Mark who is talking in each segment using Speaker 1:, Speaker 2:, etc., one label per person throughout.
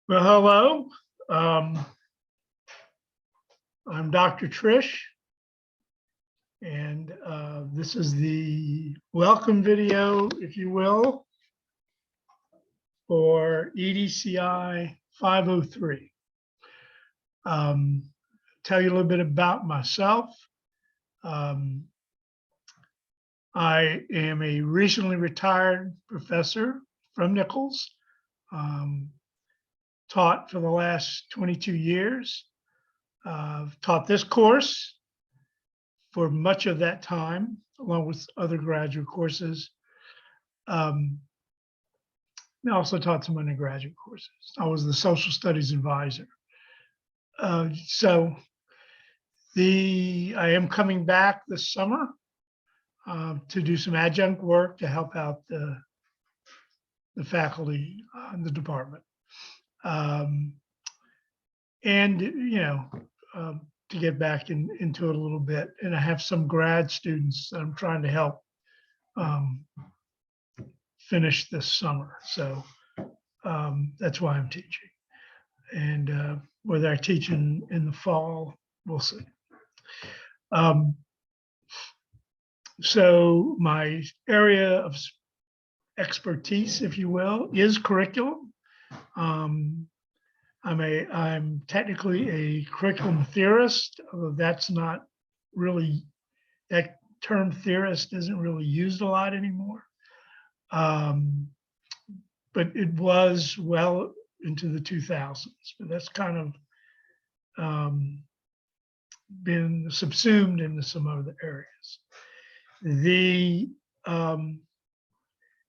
Speaker 1: Well, hello. I'm Dr. Trish, and this is the welcome video, if you will, for EDCI503. Tell you a little bit about myself. I am a recently retired professor from Nichols. Taught for the last 22 years. I've taught this course for much of that time, along with other graduate courses. I also taught some undergraduate courses. I was the social studies advisor. So I am coming back this summer to do some adjunct work to help out the faculty in the department. And to get back into it a little bit. And I have some grad students that I'm trying to help finish this summer. So that's why I'm teaching. And whether I teach in the fall, we'll see. So my area of expertise, if you will, is curriculum. I'm technically a curriculum theorist, although that's not really, that term theorist isn't really used a lot anymore. But it was well into the 2000s, but that's kind of been subsumed into some other areas.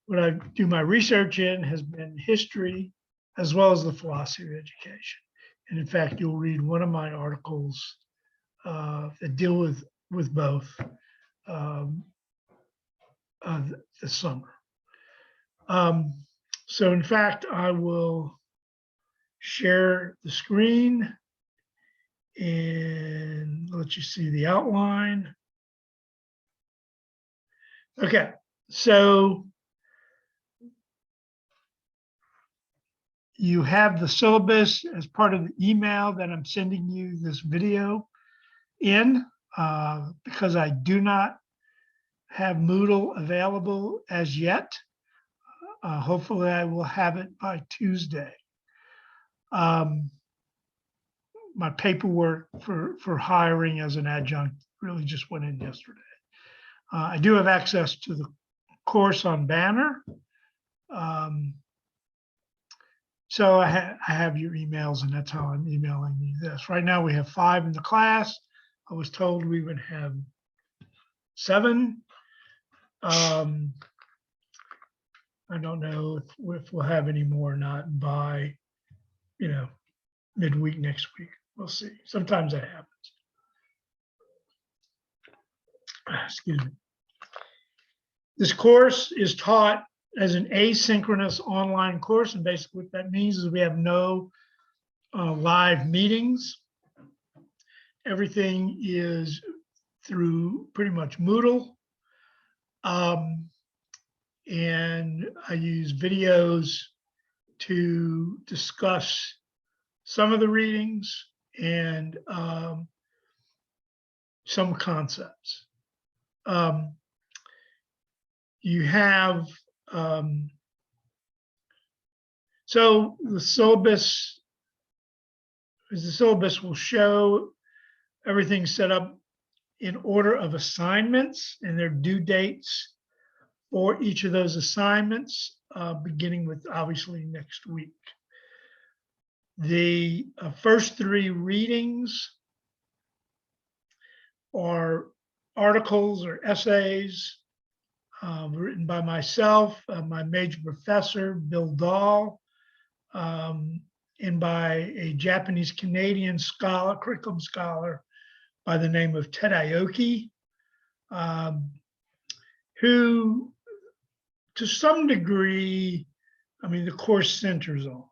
Speaker 1: What I do my research in has been history, as well as the philosophy of education. And in fact, you'll read one of my articles that deal with both this summer. So in fact, I will share the screen and let you see the outline. Okay, so you have the syllabus as part of the email that I'm sending you this video in, because I do not have Moodle available as yet. Hopefully I will have it by Tuesday. My paperwork for hiring as an adjunct really just went in yesterday. I do have access to the course on Banner. So I have your emails, and that's how I'm emailing you this. Right now we have 5 in the class. I was told we would have 7. I don't know if we'll have any more or not by, midweek next week. We'll see. Sometimes that happens. Excuse me. This course is taught as an asynchronous online course, and basically what that means is we have no live meetings. Everything is through pretty much Moodle, and I use videos to discuss some of the readings and some concepts. You have so the syllabus will show everything set up in order of assignments and their due dates for each of those assignments, beginning with obviously next week. The first 3 readings are articles or essays written by myself, my major professor, Bill Dahl, and by a Japanese-Canadian scholar, curriculum scholar by the name of Ted Aoki, who, to some degree, the course centers on.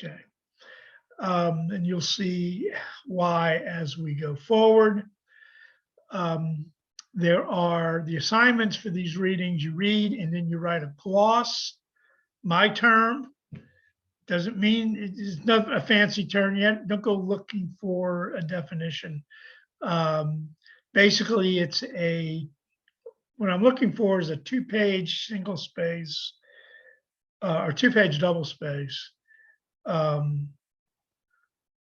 Speaker 1: Okay. And you'll see why as we go forward. There are the assignments for these readings. You read and then you write a gloss, my term, Doesn't mean it's not a fancy term yet. Don't go looking for a definition. Basically, what I'm looking for is a 2-page single space or 2-page double space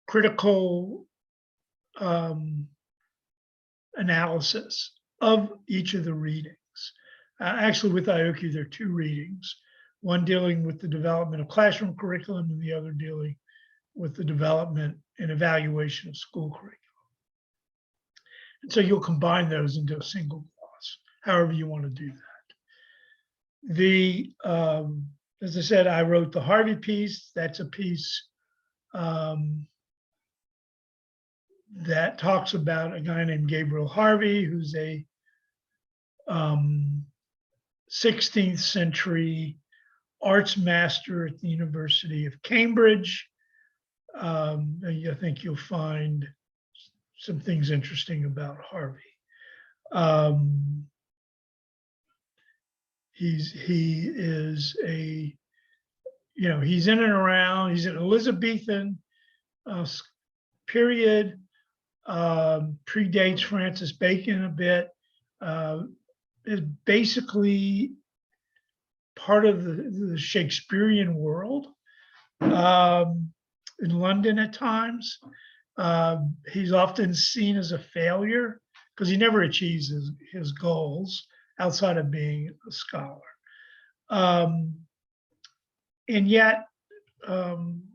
Speaker 1: critical analysis of each of the readings. Actually, with IOQ, there are 2 readings, one dealing with the development of classroom curriculum and the other dealing with the development and evaluation of school curriculum. And so you'll combine those into a single gloss, however you want to do that. As I said, I wrote the Harvey piece. That's a piece that talks about a guy named Gabriel Harvey, who's a 16th century arts master at the University of Cambridge. I think you'll find some things interesting about Harvey. He is a, he's in and around, he's an Elizabethan period, predates Francis Bacon a bit, is basically part of the Shakespearean world in London at times. He's often seen as a failure because he never achieves his goals outside of being a scholar. And yet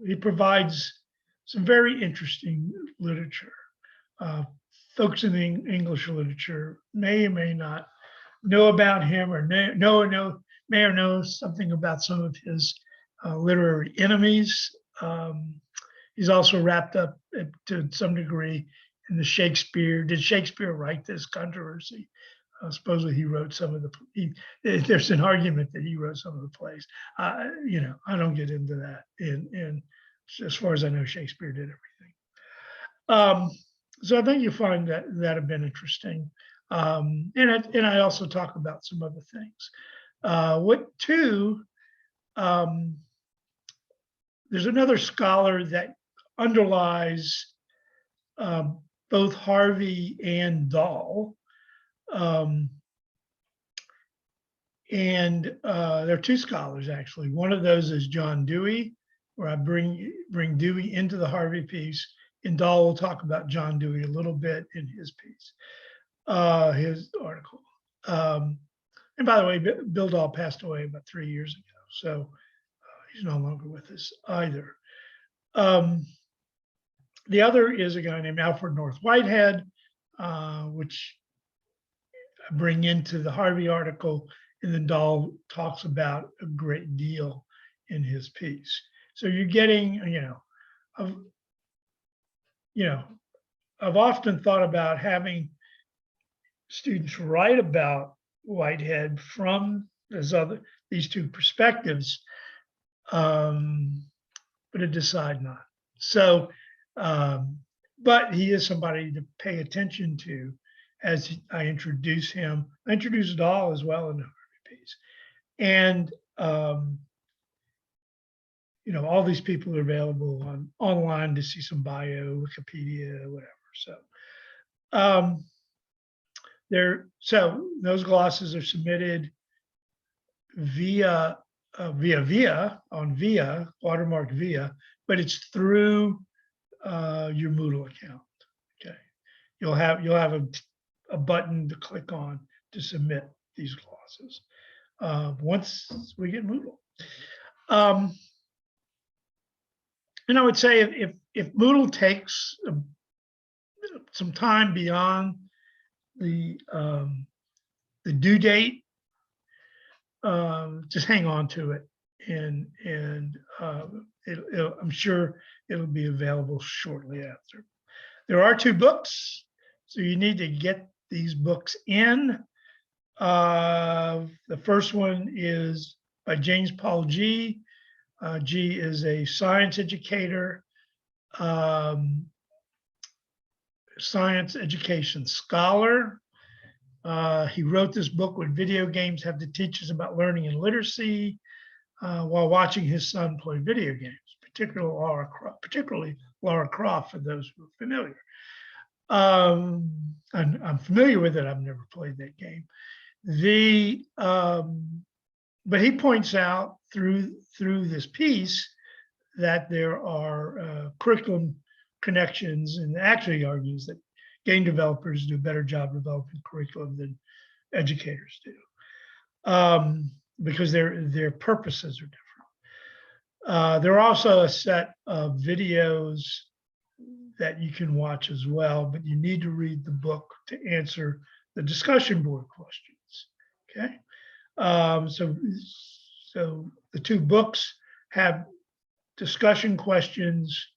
Speaker 1: he provides some very interesting literature. Folks in the English literature may or may not know about him, or may or know something about some of his literary enemies. He's also wrapped up to some degree in the Shakespeare. Did Shakespeare write this controversy? Supposedly he wrote some of there's an argument that he wrote some of the plays. I don't get into that. And as far as I know, Shakespeare did everything. So I think you find that have been interesting. And I also talk about some other things. There's another scholar that underlies both Harvey and Dahl. There are 2 scholars, actually. One of those is John Dewey, where I bring Dewey into the Harvey piece, and Dahl will talk about John Dewey a little bit in his piece, his article. And by the way, Bill Dahl passed away about 3 years ago, so he's no longer with us either. The other is a guy named Alfred North Whitehead, which I bring into the Harvey article, and then Dahl talks about a great deal in his piece. So you're getting, I've often thought about having students write about Whitehead from these 2 perspectives, but I decide not. So, but he is somebody to pay attention to as I introduce him. I introduce Dahl as well in the Harvey piece. And, all these people are available online to see some bio, Wikipedia, whatever. So, those glosses are submitted via watermark via, but it's through your Moodle account. Okay, you'll have a button to click on to submit these glosses once we get Moodle. And I would say if Moodle takes some time beyond the due date, just hang on to it, and I'm sure it'll be available shortly after. There are 2 books, so you need to get these books in. The first one is by James Paul G. G is a science educator, science education scholar. He wrote this book, What Video Games Have to Teach Us About Learning and Literacy, while watching his son play video games. particularly Lara Croft, for those who are familiar. I'm familiar with it. I've never played that game. But he points out through this piece that there are curriculum connections, and actually argues that game developers do a better job developing curriculum than educators do, because their purposes are different. There are also a set of videos that you can watch as well, but you need to read the book to answer the discussion board questions. Okay, so the two books have discussion questions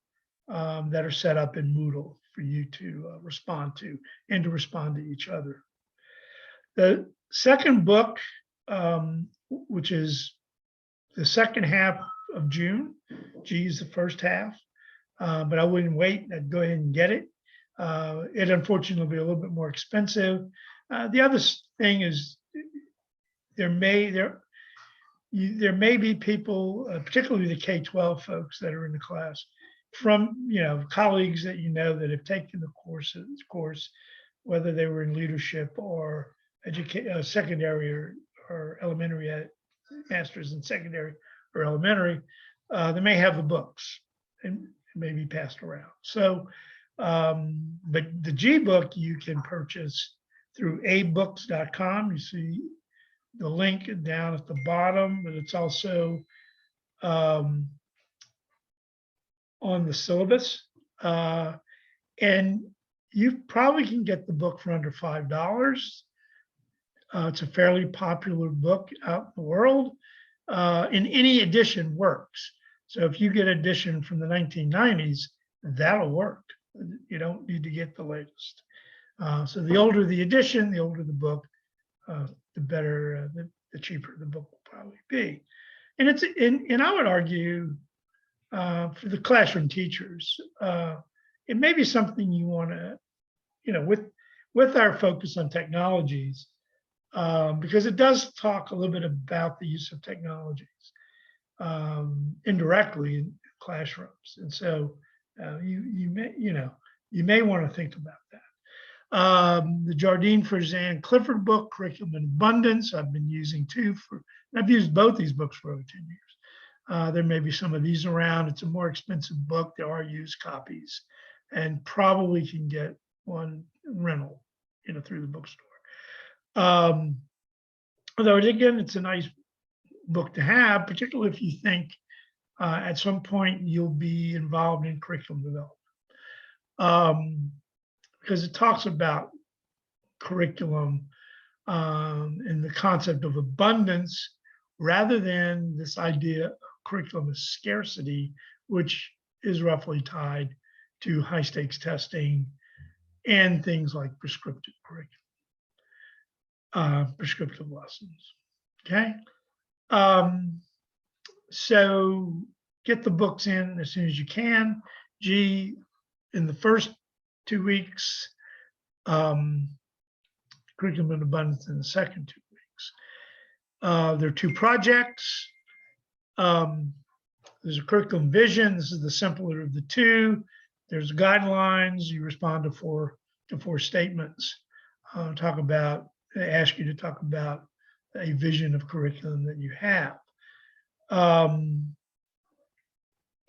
Speaker 1: that are set up in Moodle for you to respond to, and to respond to each other. The second book, which is the second half of June, G is the first half, but I wouldn't wait. I'd go ahead and get it. It unfortunately will be a little bit more expensive. The other thing is there may be people, particularly the K-12 folks that are in the class, from colleagues that that have taken the course, whether they were in leadership or secondary or elementary, masters in secondary or elementary. They may have the books and it may be passed around. So, but the G book you can purchase through abooks.com. You see the link down at the bottom, but it's also on the syllabus. And you probably can get the book for under $5. It's a fairly popular book out in the world, and any edition works. So if you get an edition from the 1990s, that'll work. You don't need to get the latest. So the older the edition, the older the book, the better, the cheaper the book will probably be. And and I would argue for the classroom teachers, it may be something you want to, with our focus on technologies, because it does talk a little bit about the use of technologies indirectly in classrooms, and so you may want to think about that. The Jardine Ferzan Clifford book, Curriculum in Abundance, I've been using too I've used both these books for over 10 years. There may be some of these around. It's a more expensive book. There are used copies, and probably can get one rental, through the bookstore. Although again, it's a nice book to have, particularly if you think at some point you'll be involved in curriculum development. Because it talks about curriculum and the concept of abundance, rather than this idea of curriculum as scarcity, which is roughly tied to high stakes testing and things like prescriptive curriculum, prescriptive lessons. Okay. So get the books in as soon as you can. G, in the first 2 weeks, Curriculum in Abundance in the second 2 weeks. There are two projects. There's a curriculum vision. This is the simpler of the two. There's guidelines. You respond to four statements. They ask you to talk about a vision of curriculum that you have.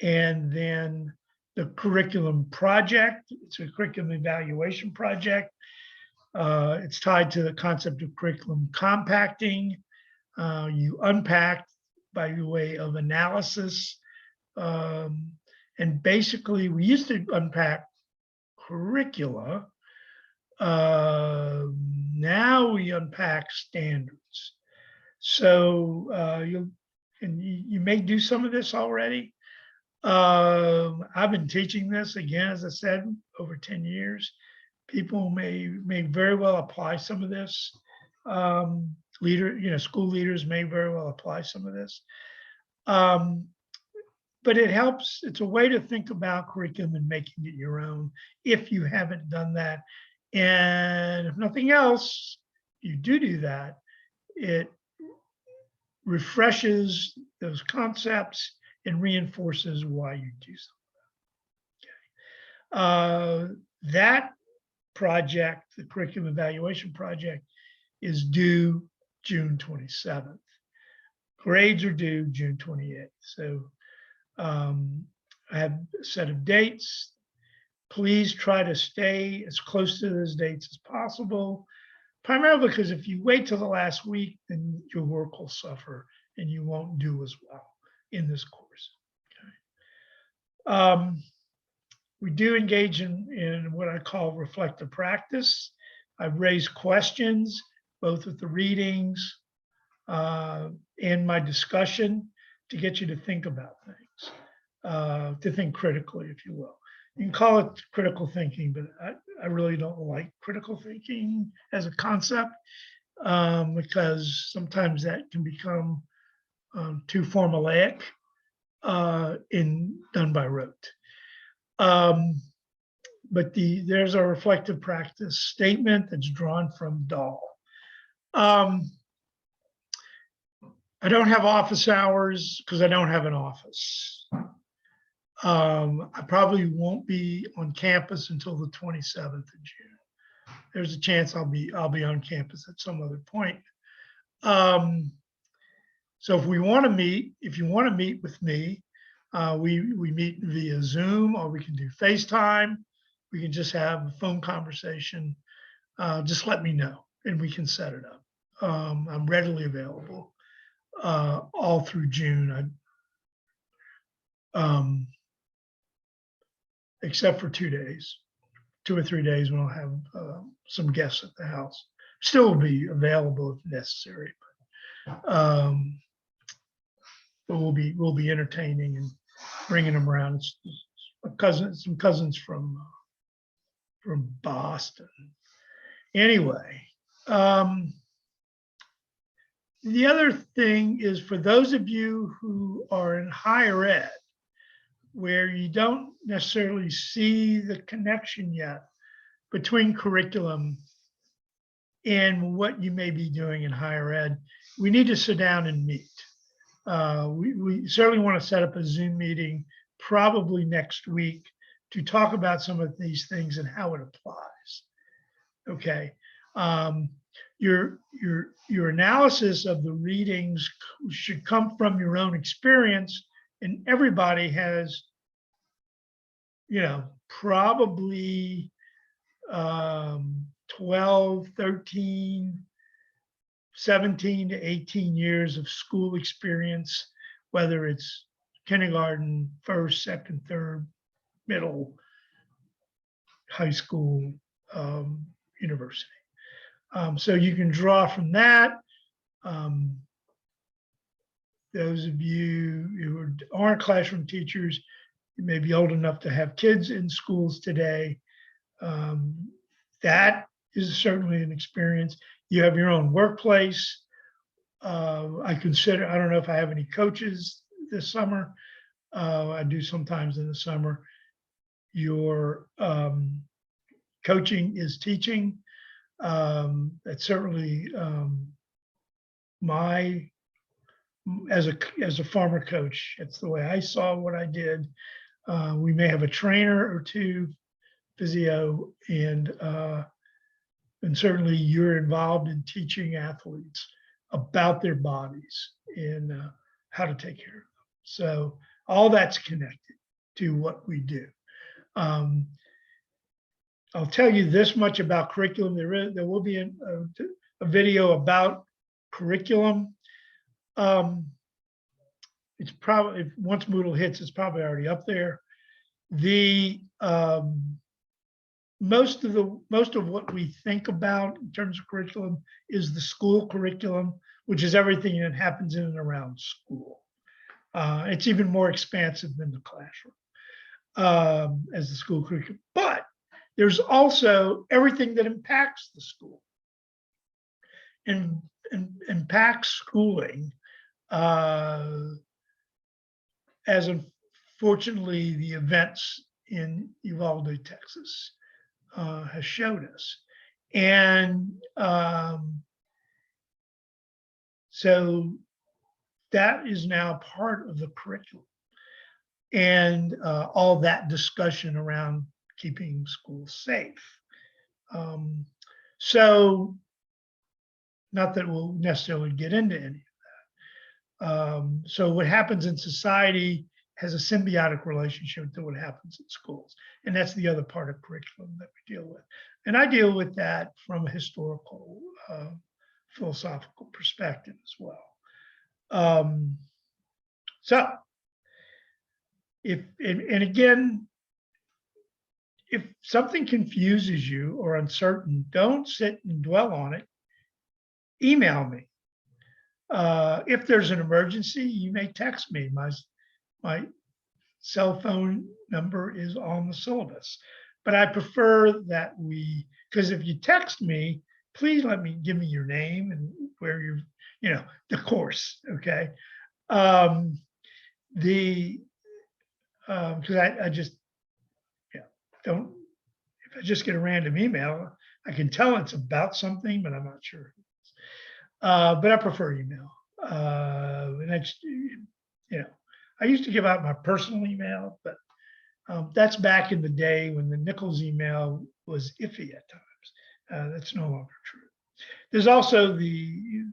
Speaker 1: And then the curriculum project, it's a curriculum evaluation project. It's tied to the concept of curriculum compacting. You unpack by way of analysis. And basically, we used to unpack curricula. Now we unpack standards. So you may do some of this already. I've been teaching this, again, as I said, over 10 years. People may very well apply some of this. School leaders may very well apply some of this. But it helps. It's a way to think about curriculum and making it your own if you haven't done that. And if nothing else, you do that, it refreshes those concepts. and reinforces why you do something. That project, the curriculum evaluation project, is due June 27th. Grades are due June 28th. So I have a set of dates. Please try to stay as close to those dates as possible, primarily because if you wait till the last week, then your work will suffer and you won't do as well in this course. Okay. We do engage in what I call reflective practice. I've raised questions, both with the readings and my discussion, to get you to think about things, to think critically, if you will. You can call it critical thinking, but I really don't like critical thinking as a concept because sometimes that can become too formulaic and done by rote. But there's a reflective practice statement that's drawn from Dahl. I don't have office hours because I don't have an office. I probably won't be on campus until the 27th of June. There's a chance I'll be on campus at some other point. So if you want to meet with me, we meet via Zoom, or we can do FaceTime. We can just have a phone conversation. Just let me know and we can set it up. I'm readily available all through June, except for 2 days, 2 or 3 days when I'll have some guests at the house. Still will be available if necessary, but we'll be entertaining and bringing them around. It's some cousins from Boston. Anyway, the other thing is, for those of you who are in higher ed, where you don't necessarily see the connection yet between curriculum and what you may be doing in higher ed, we need to sit down and meet. We certainly want to set up a Zoom meeting probably next week to talk about some of these things and how it applies. Okay. Your analysis of the readings should come from your own experience, and everybody has, probably 12, 13, 17 to 18 years of school experience, whether it's kindergarten, first, second, third, middle, high school, university. So you can draw from that. Those of you who aren't classroom teachers, you may be old enough to have kids in schools today. That is certainly an experience. You have your own workplace. I don't know if I have any coaches this summer. I do sometimes in the summer. Your coaching is teaching. That's certainly as a former coach, that's the way I saw what I did. We may have a trainer or two, physio, and certainly you're involved in teaching athletes about their bodies and how to take care of them. So all that's connected to what we do. I'll tell you this much about curriculum. There will be a video about curriculum. It's probably, once Moodle hits, it's probably already up there. Most of what we think about in terms of curriculum is the school curriculum, which is everything that happens in and around school. It's even more expansive than the classroom as the school curriculum. But there's also everything that impacts the school and impacts schooling, as unfortunately the events in Uvalde, Texas has showed us. And so that is now part of the curriculum. and all that discussion around keeping schools safe. So not that we'll necessarily get into any of that. So what happens in society has a symbiotic relationship to what happens in schools. And that's the other part of curriculum that we deal with. And I deal with that from a historical, philosophical perspective as well. So if, and again, if something confuses you or uncertain, don't sit and dwell on it. Email me. If there's an emergency, you may text me. My cell phone number is on the syllabus, but I prefer that because if you text me, please give me your name and where you're, the course, okay? Because I just, don't, if I just get a random email, I can tell it's about something, but I'm not sure. But I prefer email. And that's, I used to give out my personal email, but that's back in the day when the Nichols email was iffy at times. That's no longer true. There's also the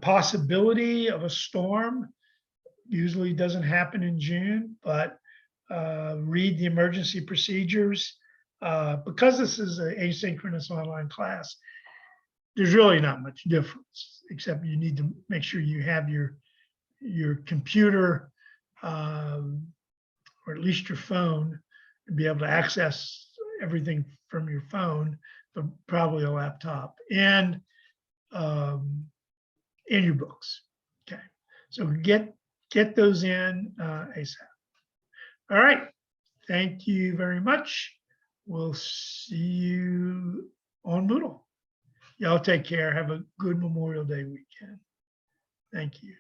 Speaker 1: possibility of a storm. Usually doesn't happen in June, but read the emergency procedures. Because this is an asynchronous online class, there's really not much difference, except you need to make sure you have your computer, or at least your phone, to be able to access everything from your phone, but probably a laptop, and your books. Okay, so get those in ASAP. All right, thank you very much. We'll see you on Moodle. Y'all take care. Have a good Memorial Day weekend. Thank you.